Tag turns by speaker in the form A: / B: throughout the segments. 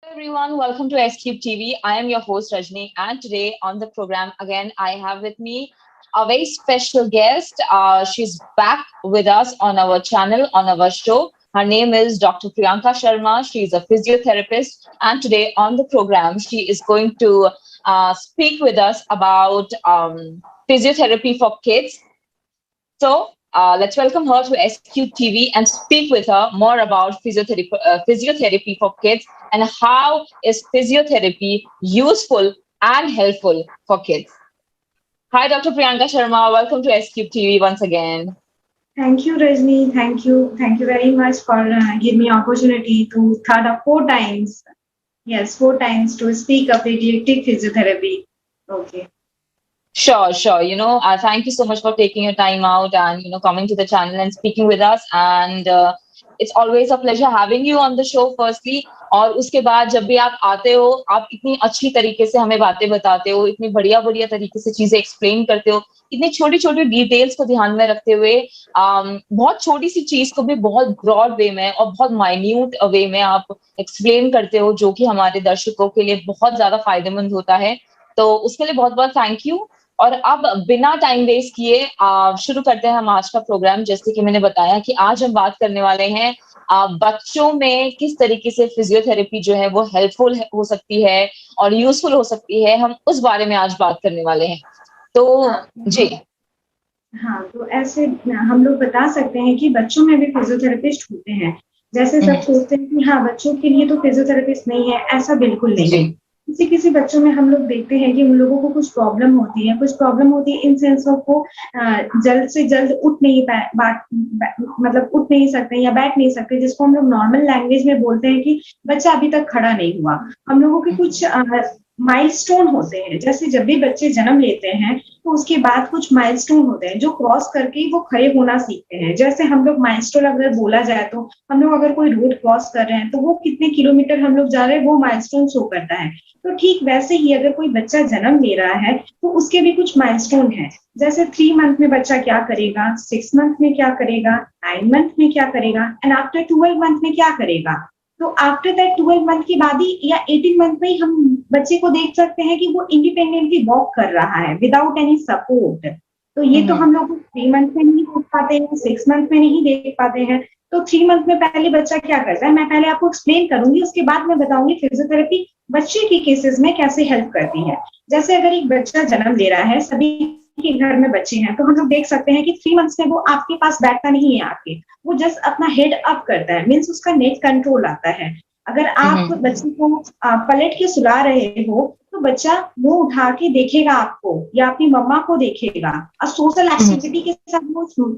A: Everyone, welcome to SCube TV. I am your host Rajni, and today on the program again, I have with me a very special guest. She's back with us on our channel, on our show. Her name is Dr. Priyanka Sharma. She is a physiotherapist, and today on the program, she is going to speak with us about physiotherapy for kids. So let's welcome her to SQ TV and speak with her more about physiotherapy for kids and how is physiotherapy useful and helpful for kids. Hi, Dr. Priyanka Sharma. Welcome to SQ TV once again.
B: Thank you, Rajni. Thank you. Thank you very much for giving me opportunity to third or four times. Yes, four times to speak of pediatric physiotherapy. Okay.
A: Sure. Thank you so much for taking your time out and coming to the channel and speaking with us. And it's always a pleasure having you on the show. Firstly, और उसके बाद जब भी आप आते हो, आप इतनी अच्छी तरीके से हमें बातें बताते हो, इतनी बढ़िया बढ़िया तरीके से चीजें एक्सप्लेन करते हो, इतनी छोटी छोटी डिटेल्स को ध्यान में रखते हुए बहुत छोटी सी चीज को भी बहुत ब्रॉड वे में और बहुत माइन्यूट वे में आप एक्सप्लेन करते हो, जो कि हमारे दर्शकों के लिए बहुत ज्यादा फायदेमंद होता है. तो उसके लिए बहुत बहुत थैंक यू. और अब बिना टाइम वेस्ट किए शुरू करते हैं हम आज का प्रोग्राम. जैसे कि मैंने बताया कि आज हम बात करने वाले हैं बच्चों में किस तरीके से फिजियोथेरेपी जो है वो हेल्पफुल हो सकती है और यूजफुल हो सकती है. हम उस बारे में आज बात करने वाले हैं. तो जी
B: हाँ, तो ऐसे हम लोग बता सकते हैं कि बच्चों में भी फिजियोथेरेपिस्ट होते हैं. जैसे सब सोचते हैं कि हाँ, बच्चों के लिए तो फिजियोथेरेपिस्ट नहीं है, ऐसा बिल्कुल नहीं है. किसी किसी बच्चों में हम लोग देखते हैं कि उन लोगों को कुछ प्रॉब्लम होती है. कुछ प्रॉब्लम होती है इन सेंस को जल्द से जल्द मतलब उठ नहीं सकते या बैठ नहीं सकते, जिसको हम लोग नॉर्मल लैंग्वेज में बोलते हैं कि बच्चा अभी तक खड़ा नहीं हुआ. हम लोगों के कुछ माइलस्टोन होते हैं. जैसे जब भी बच्चे जन्म लेते हैं तो उसके बाद कुछ माइलस्टोन होते हैं जो क्रॉस करके वो खड़े होना सीखते हैं. जैसे हम लोग माइलस्टोन अगर बोला जाए तो हम लोग अगर कोई रोड क्रॉस कर रहे हैं तो वो कितने किलोमीटर हम लोग जा रहे हैं वो माइलस्टोन शो करता है. तो ठीक वैसे ही अगर कोई बच्चा जन्म ले रहा है तो उसके भी कुछ माइलस्टोन है. जैसे 3 मंथ में बच्चा क्या करेगा, 6 मंथ में क्या करेगा, 9 मंथ में क्या करेगा एंड आफ्टर 12 मंथ में क्या करेगा. तो आफ्टर दैट 12 मंथ के बाद ही या 18 मंथ में ही हम बच्चे को देख सकते हैं कि वो इंडिपेंडेंटली वॉक कर रहा है विदाउट एनी सपोर्ट. तो ये तो हम लोग 3 मंथ में नहीं देख पाते हैं, 6 मंथ में नहीं देख पाते हैं. तो 3 मंथ में पहले बच्चा क्या करता है, मैं पहले आपको एक्सप्लेन करूंगी, उसके बाद मैं बताऊंगी फिजियोथेरेपी बच्चे के केसेस में कैसे हेल्प करती है. जैसे अगर एक बच्चा जन्म ले रहा है, सभी के घर में बच्चे हैं, तो हम लोग देख सकते हैं कि 3 मंथ्स में वो आपके पास बैठता नहीं है आके, वो जस्ट अपना हेड अप करता है. मीन्स उसका नेक कंट्रोल आता है. अगर आप बच्चे को पलट के सुला रहे हो तो बच्चा मुंह उठा के देखेगा आपको या अपनी मम्मा को देखेगा और सोशल एक्टिविटी के साथ वो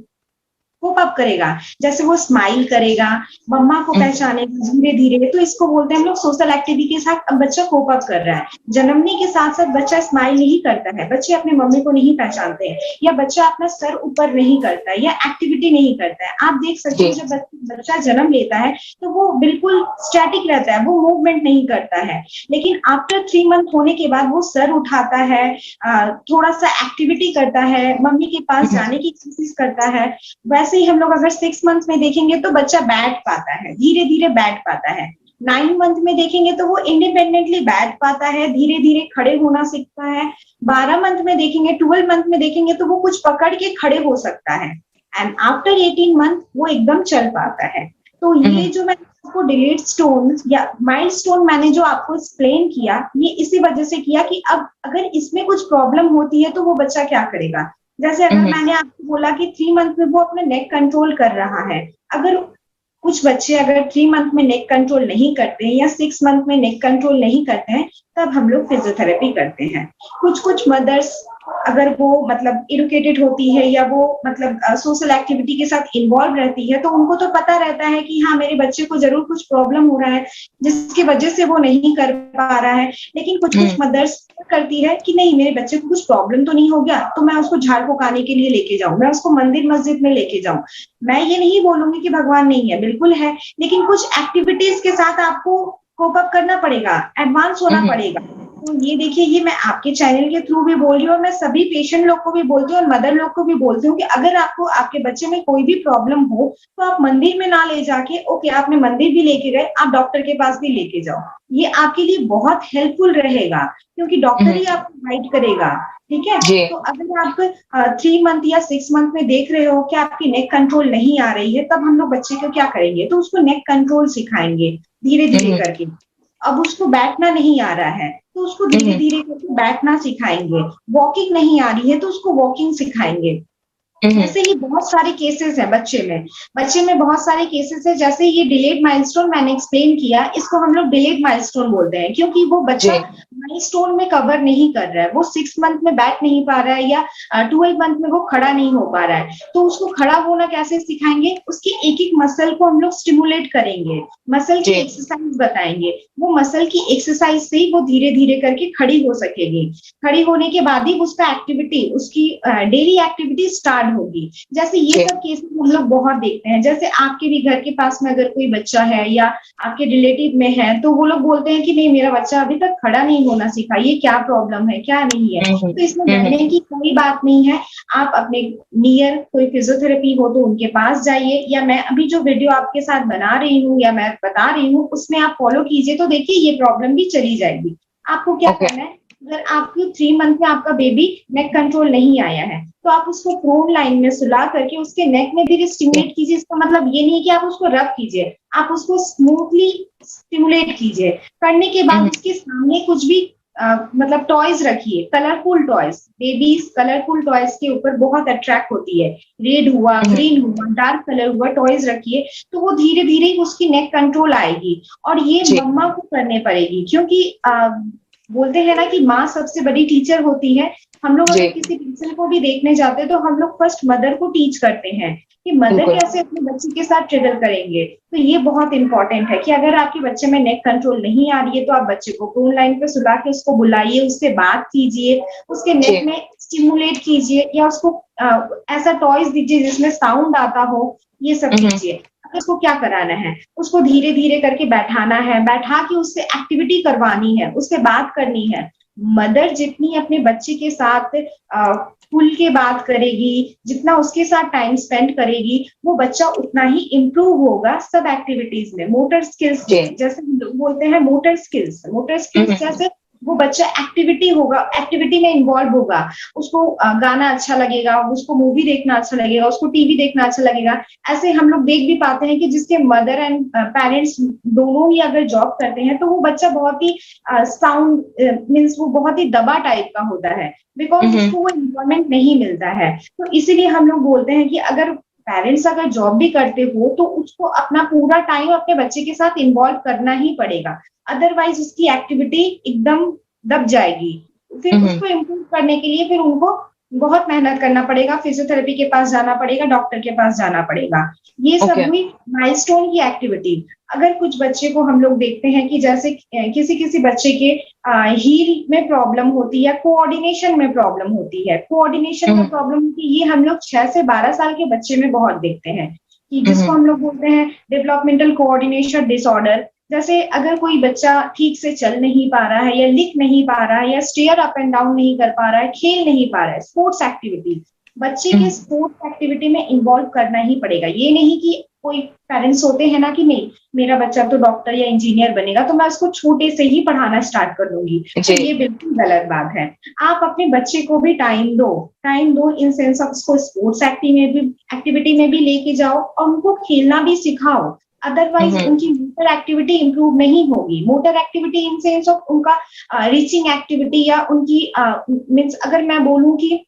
B: कोप अप करेगा. जैसे वो स्माइल करेगा, मम्मा को पहचानेगा धीरे धीरे. तो इसको बोलते हैं हम लोग सोशल एक्टिविटी के साथ बच्चा कोप अप कर रहा है. जन्मने के साथ साथ बच्चा स्माइल नहीं करता है, बच्चे अपने मम्मी को नहीं पहचानते हैं, या बच्चा अपना सर ऊपर नहीं करता है या एक्टिविटी नहीं करता है. आप देख सकते हैं जब बच्चा जन्म लेता है तो वो बिल्कुल स्टैटिक रहता है, वो मूवमेंट नहीं करता है. लेकिन आफ्टर 3 मंथ होने के बाद वो सर उठाता है, थोड़ा सा एक्टिविटी करता है, मम्मी के पास जाने की कोशिश करता है. वैसे ही हम लोग अगर 6 मंथ में देखेंगे तो बच्चा बैठ पाता है, धीरे धीरे बैठ पाता है. 9 मंथ में देखेंगे तो वो इंडिपेंडेंटली बैठ पाता है, धीरे धीरे खड़े होना सीखता है. 12 मंथ में देखेंगे, 12 मंथ में देखेंगे तो वो कुछ पकड़ के खड़े हो सकता है. एंड आफ्टर 18 मंथ वो एकदम चल पाता है. तो ये जो मैं आपको डिलेड स्टोन या माइल्ड स्टोन मैंने जो आपको एक्सप्लेन किया, ये इसी वजह से किया कि अब अगर इसमें कुछ प्रॉब्लम होती है तो वो बच्चा क्या करेगा. जैसे अगर मैंने आपको बोला कि 3 मंथ में वो अपने नेक कंट्रोल कर रहा है, अगर कुछ बच्चे अगर 3 मंथ में नेक कंट्रोल नहीं करते हैं या 6 मंथ में नेक कंट्रोल नहीं करते हैं, तब हम लोग फिजियोथेरेपी करते हैं. कुछ मदर्स अगर वो मतलब एडुकेटेड होती है या वो मतलब सोशल एक्टिविटी के साथ इन्वॉल्व रहती है तो उनको तो पता रहता है कि हाँ मेरे बच्चे को जरूर कुछ प्रॉब्लम हो रहा है जिसकी वजह से वो नहीं कर पा रहा है. लेकिन कुछ मदर्स करती है कि नहीं, मेरे बच्चे को कुछ प्रॉब्लम तो नहीं हो गया तो मैं उसको झाड़ फुकाने के लिए लेके जाऊं, मैं उसको मंदिर मस्जिद में लेके जाऊं. मैं ये नहीं बोलूंगी कि भगवान नहीं है, बिल्कुल है, लेकिन कुछ एक्टिविटीज के साथ आपको कोप अप करना पड़ेगा, एडवांस होना पड़ेगा. तो ये देखिए, ये मैं आपके चैनल के थ्रू भी बोल रही हूँ और मैं सभी पेशेंट लोग को भी बोलती हूँ और मदर लोग को भी बोलती हूँ कि अगर आपको आपके बच्चे में कोई भी प्रॉब्लम हो तो आप मंदिर में ना ले जाके, ओके आपने मंदिर भी लेके गए, आप डॉक्टर के पास भी लेके जाओ। ये आपके लिए बहुत हेल्पफुल रहेगा क्योंकि डॉक्टर ही आपको गाइड करेगा। ठीक है,
A: जी।
B: तो अगर आप 3 मंथ या 6 मंथ में देख रहे हो कि आपकी नेक कंट्रोल नहीं आ रही है, तब हम लोग बच्चे को क्या करेंगे, तो उसको नेक कंट्रोल सिखाएंगे धीरे धीरे करके। अब उसको बैठना नहीं आ रहा है तो उसको धीरे धीरे करके बैठना सिखाएंगे। वॉकिंग नहीं आ रही है तो उसको वॉकिंग सिखाएंगे। ऐसे ही बहुत सारे केसेस है बच्चे में बहुत सारे केसेस है। जैसे ये डिलेड माइलस्टोन मैंने एक्सप्लेन किया, इसको हम लोग डिलेड माइलस्टोन बोलते हैं क्योंकि वो बच्चा
A: जी।
B: माइलस्टोन में कवर नहीं कर रहा है, वो 6 मंथ में बैठ नहीं पा रहा है या 12 मंथ में वो खड़ा नहीं हो पा रहा है। तो उसको खड़ा होना कैसे सिखाएंगे, उसकी एक एक मसल को हम लोग स्टिमुलेट करेंगे, मसल की
A: जी।
B: एक्सरसाइज बताएंगे। वो मसल की एक्सरसाइज से ही वो धीरे धीरे करके खड़ी हो सकेगी। खड़ी होने के बाद ही उसका एक्टिविटी, उसकी डेली एक्टिविटी स्टार्ट होगी। जैसे ये
A: जी।
B: सब केसेस हम लोग बहुत देखते हैं। जैसे आपके भी घर के पास में अगर कोई बच्चा है या आपके रिलेटिव में है तो वो लोग बोलते हैं कि नहीं मेरा बच्चा अभी तक खड़ा नहीं होना सीखा, ये क्या प्रॉब्लम है, क्या नहीं है। तो इसमें डरने की कोई बात नहीं है। आप अपने नियर कोई फिजियोथेरेपी हो तो उनके पास जाइए, या मैं अभी जो वीडियो आपके साथ बना रही हूँ या मैं बता रही हूँ उसमें आप फॉलो कीजिए, तो देखिए ये प्रॉब्लम भी चली जाएगी। आपको क्या
A: ओके।
B: करना है, अगर आपकी 3 मंथ में आपका बेबी नेक कंट्रोल नहीं आया है तो आप उसको प्रोन लाइन में सुला करके उसके नेक में धीरे स्टिमुलेट कीजिए। इसका मतलब ये नहीं है कि आप उसको रब कीजिए, आप उसको स्मूथली स्टिमुलेट कीजिए। करने के बाद उसके सामने कुछ भी मतलब टॉयज रखिए, colourful toys. Babies colourful toys के ऊपर बहुत अट्रैक्ट होती है। रेड हुआ, ग्रीन हुआ, डार्क कलर हुआ टॉयज रखिए, तो वो धीरे धीरे उसकी नेक कंट्रोल आएगी। और ये
A: जी।
B: मम्मा को करने पड़ेगी क्योंकि बोलते हैं ना कि माँ सबसे बड़ी टीचर होती है। हम लोग
A: जी।
B: अगर किसी टीचर को भी देखने जाते हैं तो हम लोग फर्स्ट मदर को टीच करते हैं कि मदर
A: बिल्कुल।
B: कैसे अपने बच्चे के साथ ट्रेवल करेंगे। तो ये बहुत इंपॉर्टेंट है कि अगर आपके बच्चे में नेक कंट्रोल नहीं आ रही है तो आप बच्चे को प्रून लाइन पे सुला के उसको बुलाइए, उससे बात कीजिए, उसके
A: जी।
B: नेक में स्टिमुलेट कीजिए, या उसको ऐसा टॉयज दीजिए जिसमें साउंड आता हो। ये सब कीजिए। उसको क्या कराना है, उसको धीरे धीरे करके बैठाना है, बैठा के उससे एक्टिविटी करवानी है, उससे बात करनी है। मदर जितनी अपने बच्चे के साथ खुल के बात करेगी, जितना उसके साथ टाइम स्पेंड करेगी, वो बच्चा उतना ही इम्प्रूव होगा सब एक्टिविटीज में, मोटर स्किल्स
A: जी।
B: में। जैसे हम लोग बोलते हैं मोटर स्किल्स जैसे वो बच्चा एक्टिविटी होगा, एक्टिविटी में इन्वॉल्व होगा। उसको गाना अच्छा लगेगा, उसको मूवी देखना अच्छा लगेगा, उसको टीवी देखना अच्छा लगेगा। ऐसे हम लोग देख भी पाते हैं कि जिसके मदर एंड पेरेंट्स दोनों ही अगर जॉब करते हैं तो वो बच्चा बहुत ही साउंड मीन्स वो बहुत ही दबा टाइप का होता है, बिकॉज उसको वो एम्प्लॉयमेंट नहीं मिलता है। तो इसीलिए हम लोग बोलते हैं कि अगर पेरेंट्स अगर जॉब भी करते हो तो उसको अपना पूरा टाइम अपने बच्चे के साथ इन्वॉल्व करना ही पड़ेगा, अदरवाइज उसकी एक्टिविटी एकदम दब जाएगी। फिर उसको इम्प्रूव करने के लिए फिर उनको बहुत मेहनत करना पड़ेगा, फिजियोथेरेपी के पास जाना पड़ेगा, डॉक्टर के पास जाना पड़ेगा। ये सब
A: ओके।
B: हुई माइलस्टोन की एक्टिविटी। अगर कुछ बच्चे को हम लोग देखते हैं कि जैसे किसी किसी बच्चे के हील में प्रॉब्लम होती है, कोऑर्डिनेशन में प्रॉब्लम होती है, कोऑर्डिनेशन में प्रॉब्लम होती है, ये हम लोग 6 से 12 साल के बच्चे में बहुत देखते हैं कि जिसको हम लोग बोलते हैं डेवलपमेंटल कोऑर्डिनेशन डिसऑर्डर। जैसे अगर कोई बच्चा ठीक से चल नहीं पा रहा है या लिख नहीं पा रहा है या स्टेयर अप एंड डाउन नहीं कर पा रहा है, खेल नहीं पा रहा है, स्पोर्ट्स एक्टिविटी, बच्चे के स्पोर्ट्स एक्टिविटी में इन्वॉल्व करना ही पड़ेगा। ये नहीं कि कोई पेरेंट्स होते हैं ना कि नहीं मेरा बच्चा तो डॉक्टर या इंजीनियर बनेगा तो मैं उसको छोटे से ही पढ़ाना स्टार्ट कर दूंगी, तो ये बिल्कुल गलत बात है। आप अपने बच्चे को भी टाइम दो इन सेंस ऑफ उसको स्पोर्ट्स एक्टिविटी में भी लेके जाओ और उनको खेलना भी सिखाओ। अदरवाइज उनकी मोटर एक्टिविटी इंप्रूव नहीं होगी। Motor activity in sense of उनका रीचिंग एक्टिविटी, या उनकी मीन्स अगर मैं बोलूं कि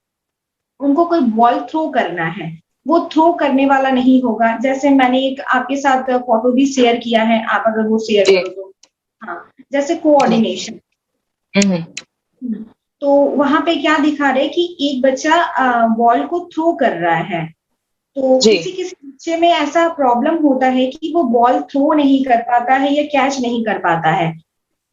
B: उनको कोई बॉल थ्रो करना है, वो थ्रो करने वाला नहीं होगा। जैसे मैंने एक आपके साथ फोटो भी शेयर किया है, आप अगर वो शेयर करो तो, हाँ, जैसे कोऑर्डिनेशन। तो वहां पे क्या दिखा रहे कि एक बच्चा बॉल को थ्रो कर रहा है, तो किसी किसी बच्चे में ऐसा प्रॉब्लम होता है कि वो बॉल थ्रो नहीं कर पाता है या कैच नहीं कर पाता है।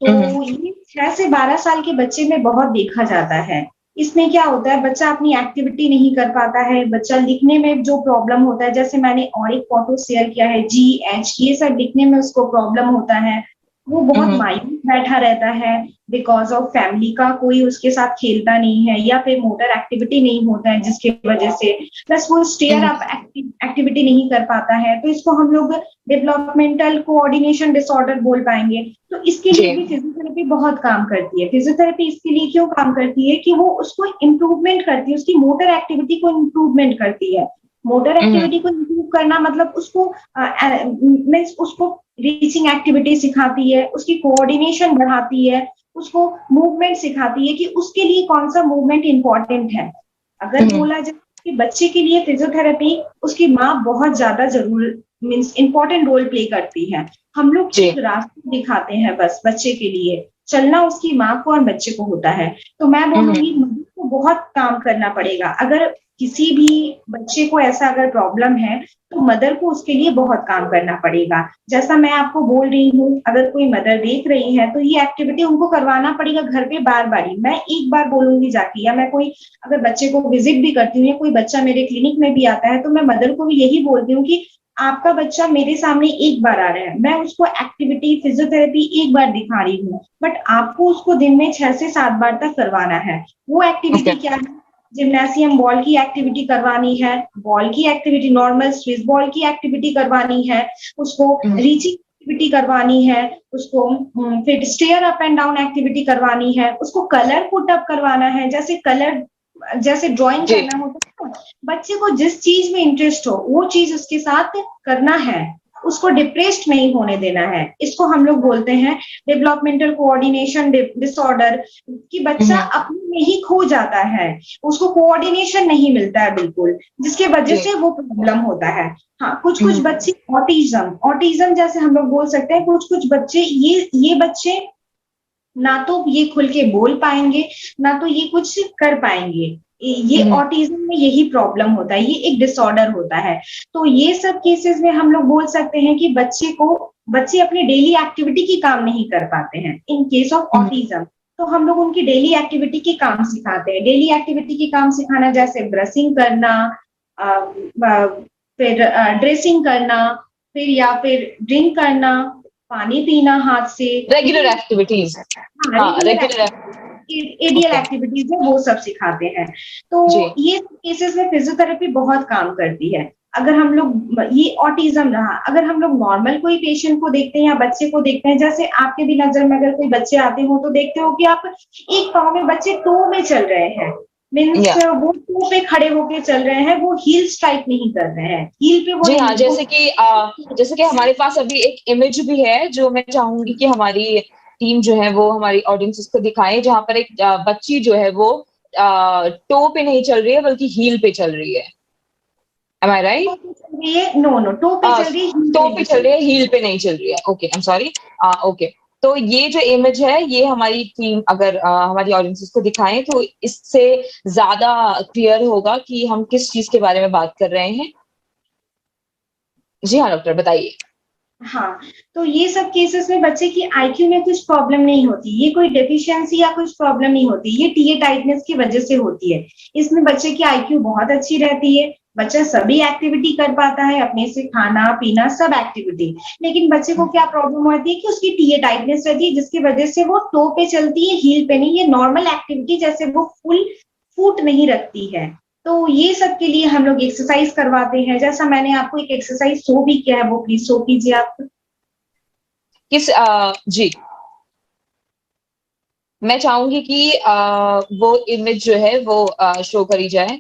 B: तो ये 6 से 12 साल के बच्चे में बहुत देखा जाता है। इसमें क्या होता है, बच्चा अपनी एक्टिविटी नहीं कर पाता है, बच्चा लिखने में जो प्रॉब्लम होता है, जैसे मैंने और एक फोटो शेयर किया है GH, ये सब लिखने में उसको प्रॉब्लम होता है। वो बहुत मायूस बैठा रहता है बिकॉज ऑफ फैमिली का कोई उसके साथ खेलता नहीं है या फिर मोटर एक्टिविटी नहीं होता है जिसकी वजह से, प्लस वो स्टेयर अप एक्टिविटी नहीं कर पाता है, तो इसको हम लोग डेवलपमेंटल कोऑर्डिनेशन डिसऑर्डर बोल पाएंगे। तो इसके लिए भी फिजियोथेरेपी बहुत काम करती है। फिजियोथेरेपी इसके लिए क्यों काम करती है कि वो उसको इम्प्रूवमेंट करती है, उसकी मोटर एक्टिविटी को इम्प्रूवमेंट करती है। मोटर एक्टिविटी को इम्प्रूव करना मतलब उसको मीन्स उसको रीचिंग एक्टिविटी सिखाती है, उसकी कोऑर्डिनेशन बढ़ाती है, उसको मूवमेंट सिखाती है कि उसके लिए कौन सा मूवमेंट इंपॉर्टेंट है। अगर बोला जाए कि बच्चे के लिए फिजियोथेरेपी उसकी माँ बहुत ज्यादा जरूर मीन्स इंपॉर्टेंट रोल प्ले करती है। हम लोग एक रास्ता दिखाते हैं बस बच्चे के लिए, चलना उसकी माँ को और बच्चे को होता है। तो मैं बोलूंगी मदर को बहुत काम करना पड़ेगा। अगर किसी भी बच्चे को ऐसा अगर प्रॉब्लम है तो मदर को उसके लिए बहुत काम करना पड़ेगा। जैसा मैं आपको बोल रही हूँ, अगर कोई मदर देख रही है तो ये एक्टिविटी उनको करवाना पड़ेगा घर पे बार बार ही। मैं एक बार बोलूंगी जाके, या मैं कोई अगर बच्चे को विजिट भी करती हूँ या कोई बच्चा मेरे क्लिनिक में भी आता है तो मैं मदर को भी यही बोलती हूँ कि आपका बच्चा मेरे सामने एक बार आ रहा है, मैं उसको एक्टिविटी फिजियोथेरेपी एक बार दिखा रही हूँ, बट आपको उसको दिन में 6 से 7 बार तक करवाना है। वो एक्टिविटी क्या है? जिम्नासियम बॉल की एक्टिविटी करवानी है, बॉल की एक्टिविटी, नॉर्मल स्विस बॉल की एक्टिविटी करवानी है, उसको रीचिंग एक्टिविटी करवानी है, उसको फिर stair up and down activity करवानी है, उसको कलर पुट अप करवाना है, जैसे ड्राइंग करना होता है। बच्चे को जिस चीज में इंटरेस्ट हो वो चीज उसके साथ करना है, उसको डिप्रेस्ड नहीं होने देना है। इसको हम लोग बोलते हैं डेवलपमेंटल कोऑर्डिनेशन डिसऑर्डर, कि बच्चा अपने में ही खो जाता है, उसको कोऑर्डिनेशन नहीं मिलता है बिल्कुल, जिसके वजह से वो प्रॉब्लम होता है। हाँ, कुछ कुछ बच्चे ऑटिज्म जैसे हम लोग बोल सकते हैं, कुछ कुछ बच्चे ये बच्चे ना तो ये खुल के बोल पाएंगे ना तो ये कुछ कर पाएंगे। ये ऑटिज्म में यही प्रॉब्लम होता है, ये एक डिसऑर्डर होता है। तो ये सब केसेस में हम लोग बोल सकते हैं कि बच्चे अपनी डेली एक्टिविटी की काम नहीं कर पाते हैं इन केस ऑफ ऑटिज्म। तो हम लोग उनकी डेली एक्टिविटी की काम सिखाते हैं। डेली एक्टिविटी की काम सिखाना जैसे ब्रशिंग करना, फिर ड्रेसिंग करना, फिर या फिर ड्रिंक करना, पानी पीना हाथ से,
A: रेगुलर एक्टिविटीज।
B: एडियल एक्टिविटीज है वो सब सिखाते हैं। तो ये केसेस में फिजियोथेरेपी बहुत काम करती है। अगर हम लोग ये ऑटिज्म रहा, अगर हम लोग नॉर्मल कोई पेशेंट को देखते हैं या बच्चे को देखते हैं, जैसे आपके भी नजर में अगर कोई बच्चे आते हो तो देखते हो कि आप एक पाँव में बच्चे टो में चल रहे हैं, मीन्स वो टो पे खड़े होके चल रहे हैं, वो हील्स टाइप नहीं कर रहे हैं, हील पे वो
A: जी हाँ, जैसे कि हमारे पास अभी एक इमेज भी है जो मैं चाहूंगी कि हमारी टीम जो है वो हमारी ऑडियंसेस को दिखाए, जहां पर एक बच्ची जो है वो टो पे नहीं चल रही है बल्कि हील पे चल रही है। Am I right?
B: No toe पे चल रही है,
A: टो पे चल रही है, हील पे नहीं चल रही है। Okay, I am sorry. Okay, तो ये जो इमेज है ये हमारी टीम अगर हमारी ऑडियंसेस को दिखाएं तो इससे ज्यादा क्लियर होगा कि हम किस चीज के बारे में बात कर रहे हैं। जी हाँ डॉक्टर, बताइए।
B: हाँ, तो ये सब केसेस में बच्चे की आईक्यू में कुछ प्रॉब्लम नहीं होती, ये कोई डेफिशिएंसी या कुछ प्रॉब्लम नहीं होती, ये टीए टाइटनेस की वजह से होती है। इसमें बच्चे की आईक्यू बहुत अच्छी रहती है, बच्चा सभी एक्टिविटी कर पाता है, अपने से खाना पीना सब एक्टिविटी। लेकिन बच्चे को क्या प्रॉब्लम होती है कि उसकी टीए टाइटनेस रहती है, जिसकी वजह से वो टो पे चलती है, हील पे नहीं। ये नॉर्मल एक्टिविटी जैसे वो फुल फुट नहीं रखती है। तो ये सब के लिए हम लोग एक्सरसाइज करवाते हैं। जैसा मैंने आपको एक एक्सरसाइज शो भी किया है, वो प्लीज शो कीजिए आप।
A: जी, मैं चाहूंगी कि वो इमेज जो है वो शो करी जाए।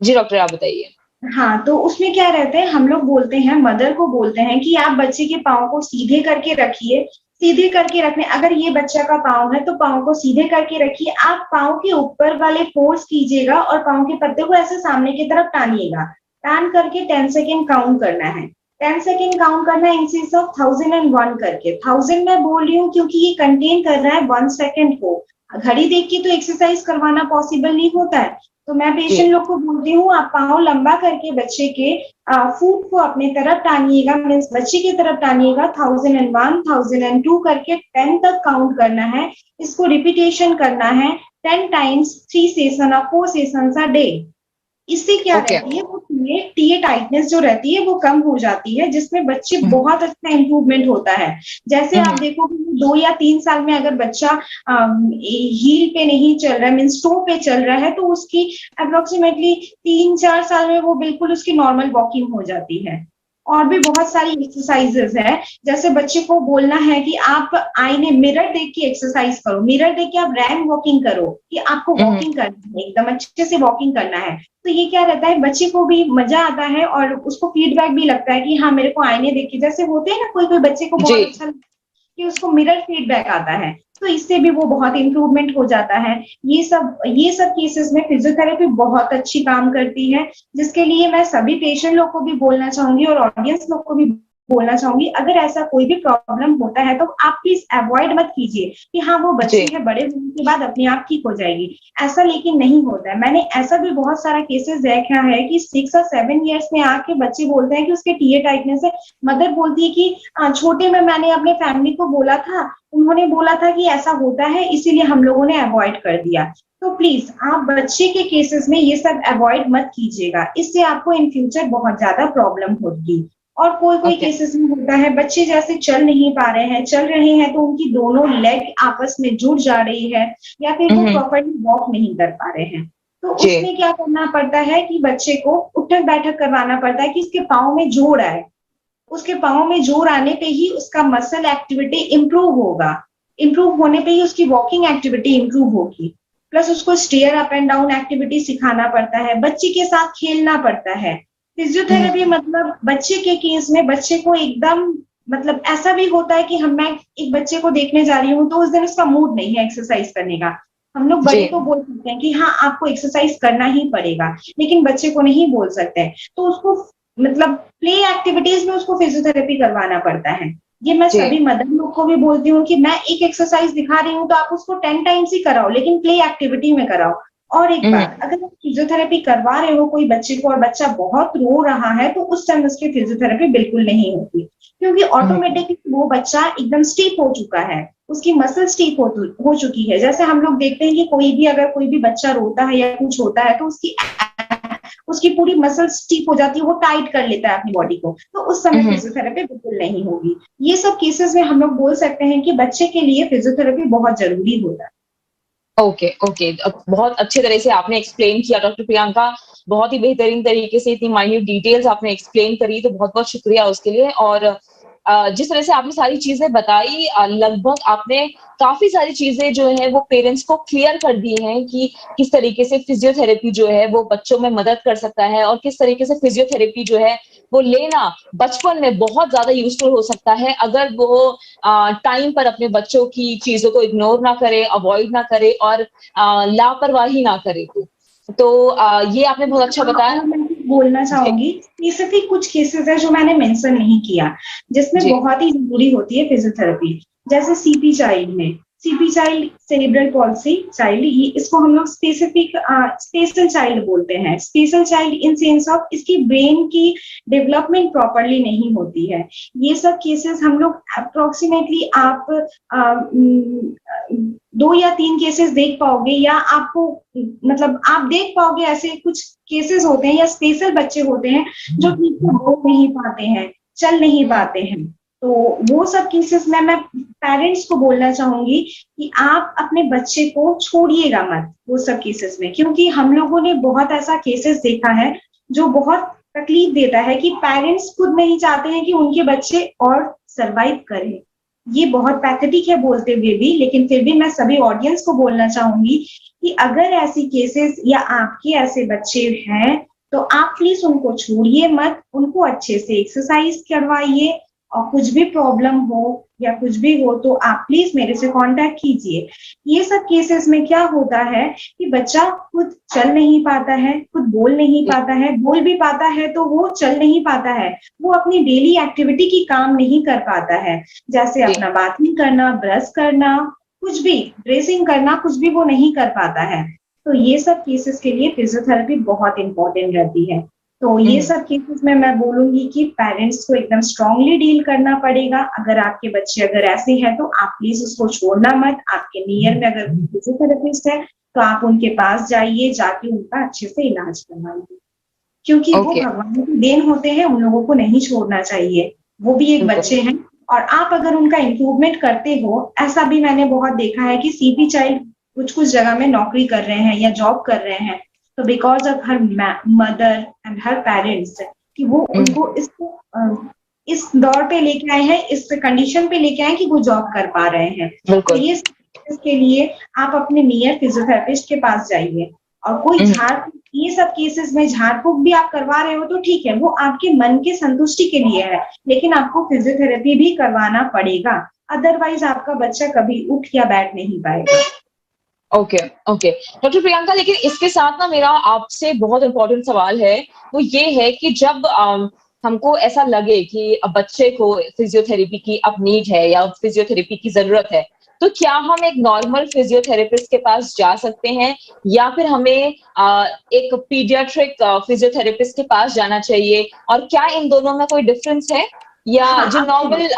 A: जी डॉक्टर, आप बताइए।
B: हाँ, तो उसमें क्या रहता है, हम लोग बोलते हैं, मदर को बोलते हैं कि आप बच्चे के पाँव को सीधे करके रखिए। सीधे करके रखने, अगर ये बच्चा का पाँव है तो पाँव को सीधे करके रखिए। आप पाँव के ऊपर वाले फोर्स कीजिएगा और पाँव के पत्ते को ऐसे सामने की तरफ टानिएगा। टान करके 10 सेकेंड काउंट करना है। 10 सेकेंड काउंट करना है इंस्टेड ऑफ 1001 करके। 1000 मैं बोल रही हूँ क्योंकि ये कंटेन कर रहा है 1 सेकेंड को। घड़ी देख के तो एक्सरसाइज करवाना पॉसिबल नहीं होता है। तो मैं पेशेंट लोग को बोलती हूँ, आप पाँव लंबा करके बच्चे के फूट को अपने तरफ टानिएगा, मीन्स बच्चे की तरफ टानिएगा। 1001, 1002 करके 10 तक काउंट करना है। इसको रिपीटेशन करना है 10 टाइम्स, 3 सेशन और 4 सेशंस अ डे। इससे क्या
A: ओके।
B: रहती है, वो टीए टाइटनेस जो रहती है वो कम हो जाती है, जिसमें बच्चे बहुत अच्छा इंप्रूवमेंट होता है। जैसे आप देखोगे 2 या 3 साल में अगर बच्चा हील पे नहीं चल रहा है, मीन्स टो पे चल रहा है, तो उसकी अप्रोक्सीमेटली 3-4 साल में वो बिल्कुल उसकी नॉर्मल वॉकिंग हो जाती है। और भी बहुत सारी एक्सरसाइजेस है, जैसे बच्चे को बोलना है कि आप आईने मिरर देख के एक्सरसाइज करो, मिरर देख के आप रैंप वॉकिंग करो, कि आपको वॉकिंग करनी है, एकदम अच्छे से वॉकिंग करना है। तो ये क्या रहता है, बच्चे को भी मजा आता है और उसको फीडबैक भी लगता है कि हाँ मेरे को आईने देख के, जैसे होते हैं ना कोई कोई बच्चे को
A: जी।
B: बहुत अच्छा कि उसको मिरर फीडबैक आता है, तो इससे भी वो बहुत इंप्रूवमेंट हो जाता है। ये सब केसेस में फिजियोथेरेपी बहुत अच्छी काम करती है, जिसके लिए मैं सभी पेशेंट लोग को भी बोलना चाहूंगी और ऑडियंस लोग को भी बोलना चाहूंगी, अगर ऐसा कोई भी प्रॉब्लम होता है तो आप प्लीज अवॉइड मत कीजिए कि हाँ वो
A: जी।
B: बच्चे है, बड़े होने के बाद अपने आप ठीक हो जाएगी, ऐसा लेकिन नहीं होता है। मैंने ऐसा भी बहुत सारा केसेस देखा है कि 6 और 7 ईयर्स में आके बच्चे बोलते हैं कि उसके टीए टाइटनेस है, मदर बोलती है कि छोटे में मैंने अपने फैमिली को बोला था, उन्होंने बोला था कि ऐसा होता है, इसीलिए हम लोगों ने अवॉइड कर दिया। तो प्लीज आप बच्चे के केसेस में ये सब अवॉइड मत कीजिएगा, इससे आपको इन फ्यूचर बहुत ज्यादा प्रॉब्लम होगी। और कोई कोई
A: ओके।
B: केसेस में होता है बच्चे जैसे चल नहीं पा रहे हैं, चल रहे हैं तो उनकी दोनों लेग आपस में जुड़ जा रही है, या फिर वो प्रॉपरली वॉक नहीं कर पा रहे हैं, तो
A: जी।
B: उसमें क्या करना पड़ता है कि बच्चे को उठक बैठक करवाना पड़ता है कि इसके पाँव में जोर आए, उसके पाँव में जोर आने पे ही उसका मसल एक्टिविटी इंप्रूव होगा, इंप्रूव होने पे ही उसकी वॉकिंग एक्टिविटी इंप्रूव होगी। प्लस उसको stair up and down activity सिखाना पड़ता है, बच्चे के साथ खेलना पड़ता है। फिजियोथेरेपी मतलब बच्चे के केस में बच्चे को एकदम, मतलब ऐसा भी होता है कि हम मैं एक बच्चे को देखने जा रही हूँ तो उस दिन उसका मूड नहीं है एक्सरसाइज करने का, हम लोग
A: जी।
B: बड़े तो बोल सकते हैं कि हाँ आपको एक्सरसाइज करना ही पड़ेगा, लेकिन बच्चे को नहीं बोल सकते, तो उसको मतलब प्ले एक्टिविटीज में उसको फिजियोथेरेपी करवाना पड़ता है। ये मैं
A: जी।
B: सभी मदर लोग को भी बोलती हूँ कि मैं एक एक्सरसाइज दिखा रही हूँ तो आप उसको 10 टाइम्स ही कराओ, लेकिन प्ले एक्टिविटी में कराओ। और एक बात, अगर आप फिजियोथेरेपी करवा रहे हो कोई बच्चे को और बच्चा बहुत रो रहा है, तो उस टाइम उसकी फिजियोथेरेपी बिल्कुल नहीं होती, क्योंकि ऑटोमेटिकली वो बच्चा एकदम स्टीप हो चुका है, उसकी मसल स्टीप हो चुकी है। जैसे हम लोग देखते हैं कि कोई भी अगर कोई भी बच्चा रोता है या कुछ होता है तो उसकी पूरी मसल स्टीप हो जाती है, वो टाइट कर लेता है अपनी बॉडी को, तो उस समय फिजियोथेरेपी बिल्कुल नहीं होगी। ये सब केसेस में हम लोग बोल सकते हैं कि बच्चे के लिए फिजियोथेरेपी बहुत जरूरी होता है।
A: Okay, okay. बहुत अच्छे तरह से आपने एक्सप्लेन किया डॉक्टर प्रियंका। बहुत ही बेहतरीन तरीके से इतनी माइन्यूट डिटेल्स आपने एक्सप्लेन करी, तो बहुत-बहुत शुक्रिया उसके लिए। और जिस तरह से आपने सारी चीज़ें बताई, लगभग आपने काफ़ी सारी चीज़ें जो हैं वो पेरेंट्स को क्लियर कर दी हैं कि किस तरीके से फिज़ियोथेरेपी जो है वो बच्चों में मदद कर सकता है, और किस तरीके से फिज़ियोथेरेपी जो है वो लेना बचपन में बहुत ज़्यादा यूज़फुल हो सकता है, अगर वो टाइम पर अपने बच्चों की चीज़ों को इग्नोर ना करे, अवॉइड ना करे और लापरवाही ना करे तो। ये आपने बहुत अच्छा बताया।
B: और मैं बोलना
A: जी।
B: चाहूंगी, स्पेसिफिक कुछ केसेस है जो मैंने मेंशन नहीं किया, जिसमें
A: जी।
B: बहुत ही जरूरी होती है फिजियोथेरेपी। जैसे सीपी चाइल्ड में, CP child cerebral palsy child, ये इसको हम लोग स्पेसिफिक स्पेशल चाइल्ड बोलते हैं। Special child in sense of इसकी ब्रेन की डेवलपमेंट प्रॉपरली नहीं होती है। ये सब केसेस हम लोग अप्रोक्सीमेटली आप 2 या 3 केसेस देख पाओगे, या आपको मतलब आप देख पाओगे, ऐसे कुछ केसेस होते हैं या स्पेशल बच्चे होते हैं जो ठीक से बोल नहीं पाते हैं, चल नहीं पाते हैं। तो वो सब केसेस में मैं पेरेंट्स को बोलना चाहूंगी कि आप अपने बच्चे को छोड़िएगा मत वो सब केसेस में, क्योंकि हम लोगों ने बहुत ऐसा केसेस देखा है जो बहुत तकलीफ देता है कि पेरेंट्स खुद नहीं चाहते हैं कि उनके बच्चे और सरवाइव करें। ये बहुत पैथेटिक है बोलते हुए भी, लेकिन फिर भी मैं सभी ऑडियंस को बोलना चाहूंगी कि अगर ऐसी केसेस या आपके ऐसे बच्चे हैं तो आप प्लीज उनको छोड़िए मत, उनको अच्छे से एक्सरसाइज करवाइए, और कुछ भी प्रॉब्लम हो या कुछ भी हो तो आप प्लीज मेरे से कांटेक्ट कीजिए। ये सब केसेस में क्या होता है कि बच्चा खुद चल नहीं पाता है, खुद बोल नहीं पाता है, बोल भी पाता है तो वो चल नहीं पाता है, वो अपनी डेली एक्टिविटी की काम नहीं कर पाता है, जैसे
A: जी।
B: अपना बाथरूम करना, ब्रश करना, कुछ भी ड्रेसिंग करना, कुछ भी वो नहीं कर पाता है। तो ये सब केसेस के लिए फिजियोथेरेपी बहुत इंपॉर्टेंट रहती है। तो ये सब केसेस में मैं बोलूंगी कि पेरेंट्स को एकदम स्ट्रांगली डील करना पड़ेगा। अगर आपके बच्चे अगर ऐसे हैं तो आप प्लीज उसको छोड़ना मत। आपके नियर में अगर फिजियोथेरेपिस्ट है तो आप उनके पास जाइए, जाके उनका अच्छे से इलाज करवाइए, क्योंकि वो
A: ओके,
B: भगवान की देन होते हैं, उन लोगों को नहीं छोड़ना चाहिए। वो भी एक
A: बिल्कुल।
B: बच्चे हैं, और आप अगर उनका इम्प्रूवमेंट करते हो, ऐसा भी मैंने बहुत देखा है कि सीपी चाइल्ड कुछ कुछ जगह में नौकरी कर रहे हैं या जॉब कर रहे हैं, तो because of her mother and her parents, कि वो
A: हम्म,
B: उनको इस दौर पे लेके आए हैं, इस कंडीशन पे लेके आए कि वो जॉब कर पा रहे हैं। तो
A: बिल्कुल।
B: ये इसके लिए आप अपने नियर फिजियोथेरेपिस्ट के पास जाइए। और कोई
A: हम्म,
B: झाड़ फूक, ये सब केसेस में झाड़ फूक भी आप करवा रहे हो तो ठीक है, वो आपके मन के संतुष्टि के लिए है, लेकिन आपको फिजियोथेरेपी भी करवाना पड़ेगा, अदरवाइज आपका बच्चा कभी उठ या बैठ नहीं पाएगा।
A: Okay, okay. डॉक्टर प्रियंका, लेकिन इसके साथ ना मेरा आपसे बहुत इम्पोर्टेंट सवाल है, वो ये है कि जब हमको ऐसा लगे कि अब बच्चे को फिजियोथेरेपी की अब नीड है या फिजियोथेरेपी की ज़रूरत है, तो क्या हम एक नॉर्मल फिजियोथेरेपिस्ट के पास जा सकते हैं या फिर हमें एक पीडियाट्रिक फिजियोथेरेपिस्ट के पास जाना चाहिए? और क्या इन दोनों में कोई डिफरेंस है? या
B: हाँ,
A: जो नॉर्मल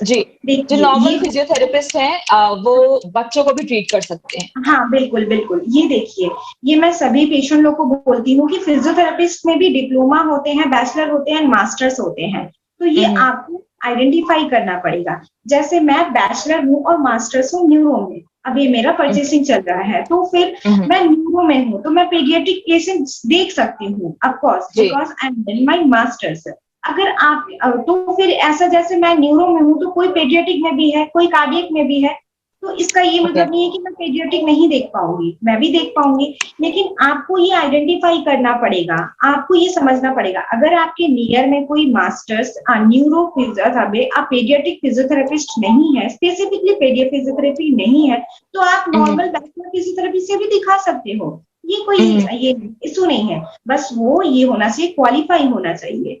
A: जी, जो
B: देखिए
A: नॉर्मल
B: ये,
A: फिजियोथेरेपिस्ट हैं वो बच्चों को भी ट्रीट कर सकते हैं?
B: हाँ बिल्कुल बिल्कुल, ये देखिए, ये मैं सभी पेशेंट लोग को बोलती हूँ कि फिजियोथेरेपिस्ट में भी डिप्लोमा होते हैं, बैचलर होते हैं, मास्टर्स होते हैं, तो ये
A: हुँ, हुँ।
B: आपको आइडेंटिफाई करना पड़ेगा। जैसे मैं बैचलर हूँ और मास्टर्स हूँ न्यूरो में, अब ये मेरा
A: हुँ,
B: परचेसिंग चल रहा है, तो फिर
A: हुँ, हुँ।
B: मैं न्यूरो में हूँ, तो मैं पीडियाट्रिक पेशेंट्स देख सकती हूँ, ऑफ कोर्स,
A: जी,
B: because I am in my masters. अगर आप तो फिर ऐसा, जैसे मैं न्यूरो में हूँ तो कोई पेडियाट्रिक में भी है, कोई कार्डियक में भी है, तो इसका ये
A: ओके।
B: मतलब नहीं है कि मैं पीडियाट्रिक नहीं देख पाऊंगी, मैं भी देख पाऊंगी, लेकिन आपको ये आइडेंटिफाई करना पड़ेगा, आपको ये समझना पड़ेगा, अगर आपके नियर में कोई मास्टर्स न्यूरो पीडियाट्रिक फिजियोथेरेपिस्ट नहीं है, स्पेसिफिकली पीडिया फिजियोथेरेपी नहीं है, तो आप
A: हुँ, हुँ।
B: नॉर्मल बैचलर फिजियोथेरेपी से भी दिखा सकते हो। ये कोई
A: हुँ, हुँ।
B: ये इशू नहीं है, बस वो ये होना चाहिए, क्वालिफाई होना चाहिए,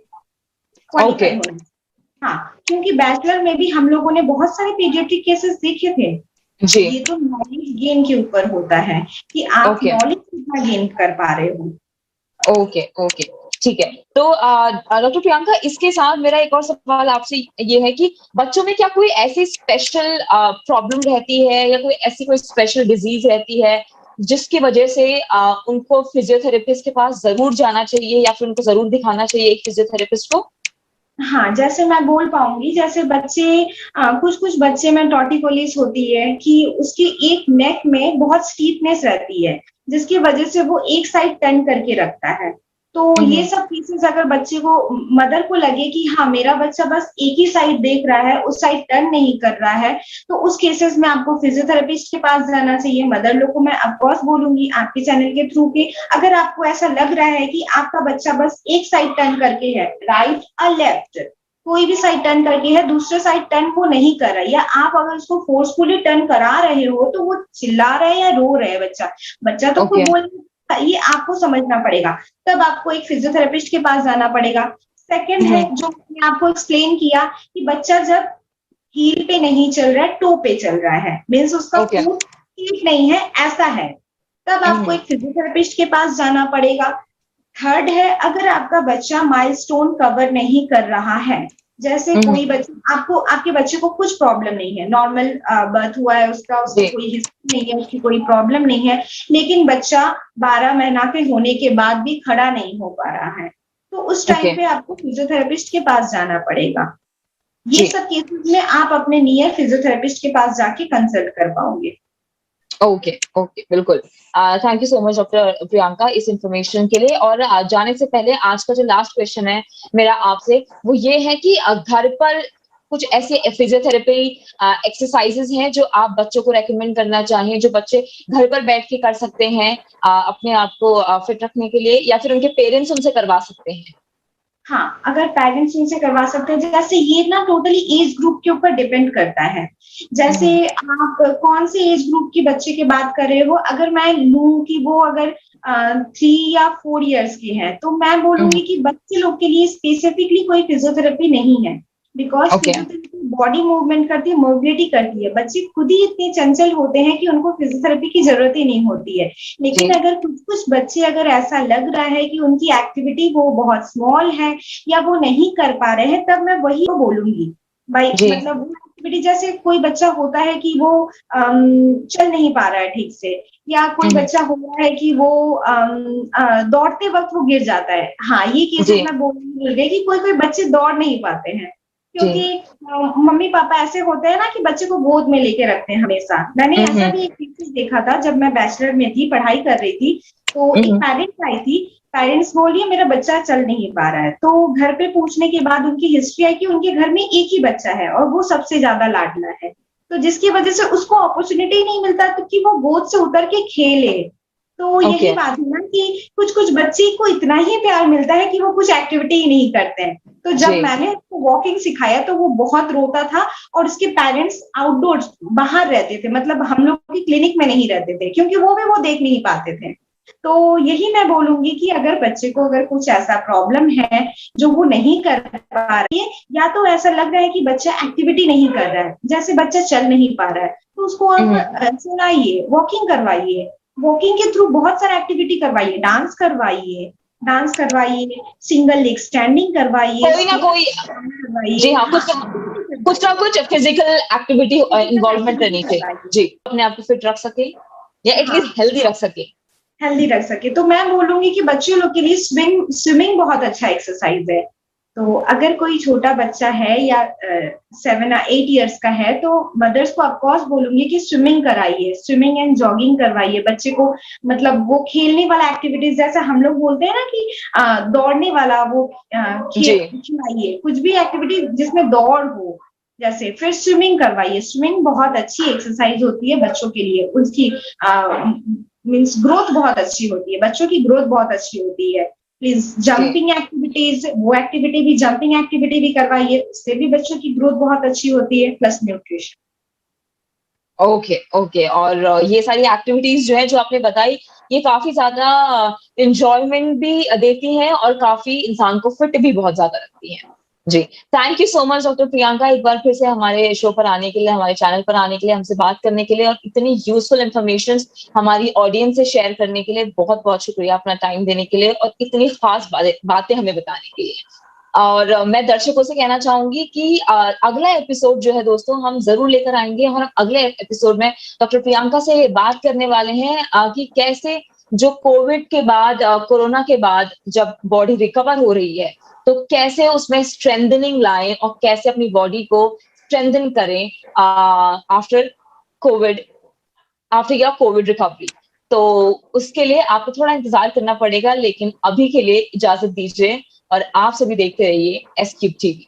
A: ओके,
B: क्वालिफाई होना। हाँ, क्योंकि बैचलर में भी हम लोगों ने बहुत सारे पीडियाट्रिक केसेस देखे थे।
A: जी,
B: ये तो नॉलेज गेन के ऊपर होता है कि आप
A: ओके,
B: नॉलेज कितना गेन कर पा रहे हो।
A: ओके, ओके, ठीक है। तो डॉक्टर प्रियंका, इसके साथ मेरा एक और सवाल आपसे ये है कि बच्चों में क्या कोई ऐसी स्पेशल प्रॉब्लम रहती है या कोई ऐसी कोई स्पेशल डिज़ीज़ रहती है, जिसकी वजह से उनको फिजियोथेरेपिस्ट के पास ज़रूर जाना चाहिए या फिर उनको ज़रूर दिखाना चाहिए एक फिजियोथेरेपिस्ट को?
B: हाँ, जैसे मैं बोल पाऊंगी, जैसे बच्चे कुछ कुछ बच्चे में टॉर्टिकोलिस होती है कि उसके एक नेक में बहुत स्टीफनेस रहती है, जिसकी वजह से वो एक साइड टर्न करके रखता है। तो
A: हुँ,
B: ये
A: हुँ।
B: सब केसेस अगर बच्चे को, मदर को लगे कि हाँ मेरा बच्चा बस एक ही साइड देख रहा है, उस साइड टर्न नहीं कर रहा है, तो उस केसेस में आपको फिजियोथेरेपिस्ट के पास जाना चाहिए। मदर लोग को मैं ऑफकोर्स बोलूंगी आपके चैनल के थ्रू के, अगर आपको ऐसा लग रहा है कि आपका बच्चा बस एक साइड टर्न करके है, राइट और लेफ्ट, कोई भी साइड टर्न करके है, दूसरे साइड टर्न वो नहीं कर रहा है, या आप अगर उसको फोर्सफुली टर्न करा रहे हो तो वो चिल्ला रहा है या रो रहा है, बच्चा बच्चा तो खुद
A: ओके।
B: बोल, ये आपको समझना पड़ेगा। तब आपको एक फिजियोथेरेपिस्ट के पास जाना पड़ेगा। सेकंड
A: हुँ,
B: है,
A: हुँ।
B: जो मैंने आपको एक्सप्लेन किया कि बच्चा जब हील पे नहीं चल रहा है, टो पे चल रहा है, मीन्स उसका
A: ओके।
B: फूट ठीक नहीं है, ऐसा है, तब
A: हुँ,
B: आपको
A: हुँ।
B: एक फिजियोथेरेपिस्ट के पास जाना पड़ेगा। थर्ड है, अगर आपका बच्चा माइलस्टोन कवर नहीं कर रहा है, जैसे
A: हुँ,
B: कोई
A: हुँ।
B: बच्चा, आपको आपके बच्चे को कुछ प्रॉब्लम नहीं है, नॉर्मल बर्थ हुआ है उसका, उसको
A: जी,
B: कोई हिस्ट्री नहीं है, उसकी कोई प्रॉब्लम नहीं है, लेकिन बच्चा 12 महीना के होने के बाद भी खड़ा नहीं हो पा रहा है, तो उस
A: ओके,
B: टाइम पे आपको फिजियोथेरेपिस्ट के पास जाना पड़ेगा। ये
A: जी।
B: सब केसेस में आप अपने नियर फिजियोथेरेपिस्ट के पास जाके कंसल्ट कर पाओगे।
A: ओके, ओके, बिल्कुल। Thank you so much doctor Priyanka इस इन्फॉर्मेशन के लिए। और जाने से पहले आज का जो लास्ट क्वेश्चन है मेरा आपसे, वो ये है कि घर पर कुछ ऐसे फिजियोथेरेपी एक्सरसाइजेज़ हैं जो आप बच्चों को रिकमेंड करना चाहें, जो बच्चे घर पर बैठ के कर सकते हैं अपने आप को फिट रखने के लिए, या फिर उनके पेरेंट्स उनसे करवा सकते हैं?
B: हाँ, अगर पेरेंट्स इनसे करवा सकते हैं, जैसे ये ना टोटली एज ग्रुप के ऊपर डिपेंड करता है।
A: हुँ,
B: जैसे
A: हुँ।
B: आप कौन से एज ग्रुप की बच्चे की बात कर रहे हो, अगर मैं लूँ कि वो अगर 3 या 4 इयर्स के हैं, तो मैं
A: हुँ,
B: बोलूँगी
A: हुँ।
B: कि बच्चे लोग के लिए स्पेसिफिकली कोई फिजियोथेरेपी नहीं है। Because
A: okay,
B: physiotherapy body movement करती है, मोबिलिटी करती है। बच्चे खुद ही इतने चंचल होते हैं कि उनको फिजियोथेरेपी की ज़रूरत ही नहीं होती है।
A: जी।
B: लेकिन अगर कुछ-कुछ बच्चे, अगर ऐसा लग रहा है कि उनकी एक्टिविटी वो बहुत स्मॉल है या वो नहीं कर पा रहे हैं, तब मैं वही बोलूंगी भाई,
A: जी।
B: मतलब वो एक्टिविटी, जैसे कोई बच्चा होता है कि वो चल नहीं पा रहा है ठीक से, या कोई बच्चा हो रहा है कि वो दौड़ते वक्त वो गिर जाता है। हाँ, ये केसेस
A: जी
B: मैं बोलने भूल गई कि कोई कोई बच्चे दौड़ नहीं पाते हैं,
A: जी।
B: क्योंकि मम्मी पापा ऐसे होते हैं ना कि बच्चे को गोद में लेके रखते हैं हमेशा। मैंने ऐसा भी एक केसेस देखा था जब मैं बैचलर में थी, पढ़ाई कर रही थी, तो एक पेरेंट्स आई थी, पेरेंट्स बोलिए मेरा बच्चा चल नहीं पा रहा है, तो घर पे पूछने के बाद उनकी हिस्ट्री आई कि उनके घर में एक ही बच्चा है और वो सबसे ज्यादा लाडला है, तो जिसकी वजह से उसको अपॉर्चुनिटी नहीं मिलता तो कि वो गोद से उतर के खेले। तो यही
A: ओके।
B: बात है ना कि कुछ कुछ बच्चे को इतना ही प्यार मिलता है कि वो कुछ एक्टिविटी ही नहीं करते हैं। तो जब
A: जी
B: मैंने उसको वॉकिंग सिखाया तो वो बहुत रोता था, और उसके पेरेंट्स आउटडोर्स बाहर रहते थे, मतलब हम लोग की क्लिनिक में नहीं रहते थे, क्योंकि वो भी वो देख नहीं पाते थे। तो यही मैं बोलूंगी कि अगर बच्चे को अगर कुछ ऐसा प्रॉब्लम है जो वो नहीं कर पा रही है, या तो ऐसा लग रहा है कि बच्चा एक्टिविटी नहीं कर रहा है, जैसे बच्चा चल नहीं पा रहा है, तो उसको आप सुनाइए, वॉकिंग करवाइए, वॉकिंग के थ्रू बहुत सारा एक्टिविटी करवाइए, डांस करवाइए, सिंगल लेग स्टैंडिंग करवाइए,
A: कोई ना कोई। जी
B: करवाइए,
A: हाँ,
B: हाँ,
A: कुछ ना कुछ physical activity
B: physical
A: involvement
B: activity
A: करनी चाहिए
B: करवाइए।
A: जी, अपने आप को फिट रख सके या
B: हाँ,
A: एटलीस्ट हेल्दी रख सके।
B: हेल्दी रख सके। तो मैं बोलूंगी कि बच्चों लोग के लिए स्विमिंग बहुत अच्छा एक्सरसाइज है। तो अगर कोई छोटा बच्चा है या 7 या 8 इयर्स का है, तो मदर्स को ऑफकोर्स बोलूंगी कि स्विमिंग कराइए, स्विमिंग एंड जॉगिंग करवाइए बच्चे को। मतलब वो खेलने वाला एक्टिविटीज, जैसे हम लोग बोलते हैं ना कि दौड़ने वाला, वो
A: जी
B: खिलाइए, कुछ भी एक्टिविटी जिसमें दौड़ हो, जैसे फिर स्विमिंग करवाइए। स्विमिंग बहुत अच्छी एक्सरसाइज होती है बच्चों के लिए, उसकी मीन्स ग्रोथ बहुत अच्छी होती है, बच्चों की ग्रोथ बहुत अच्छी होती है। प्लीज
A: जी।
B: जंपिंग एक्टिविटीज, वो एक्टिविटी भी, जंपिंग एक्टिविटी भी करवाइए, उससे भी बच्चों की ग्रोथ बहुत अच्छी होती है, प्लस न्यूट्रिशन।
A: Okay okay. और ये सारी एक्टिविटीज जो है जो आपने बताई, ये काफी ज्यादा इंजॉयमेंट भी देती हैं और काफी इंसान को फिट भी बहुत ज्यादा रखती हैं। जी, thank you so much doctor Priyanka, एक बार फिर से हमारे शो पर आने के लिए, हमारे चैनल पर आने के लिए, हमसे बात करने के लिए और इतनी यूजफुल इंफॉर्मेशन हमारी ऑडियंस से शेयर करने के लिए। बहुत बहुत शुक्रिया अपना टाइम देने के लिए और इतनी खास बातें हमें बताने के लिए। और मैं दर्शकों से कहना चाहूंगी कि अगला एपिसोड जो है दोस्तों हम जरूर लेकर आएंगे, और हम अगले एपिसोड में डॉक्टर प्रियंका से बात करने वाले हैं कि कैसे जो कोविड के बाद, कोरोना के बाद जब बॉडी रिकवर हो रही है, तो कैसे उसमें स्ट्रेंथनिंग लाएं और कैसे अपनी बॉडी को स्ट्रेंथन करें after Covid, after your Covid recovery. तो उसके लिए आपको थोड़ा इंतजार करना पड़ेगा, लेकिन अभी के लिए इजाजत दीजिए और आप सभी देखते रहिए एस क्यूब टीवी।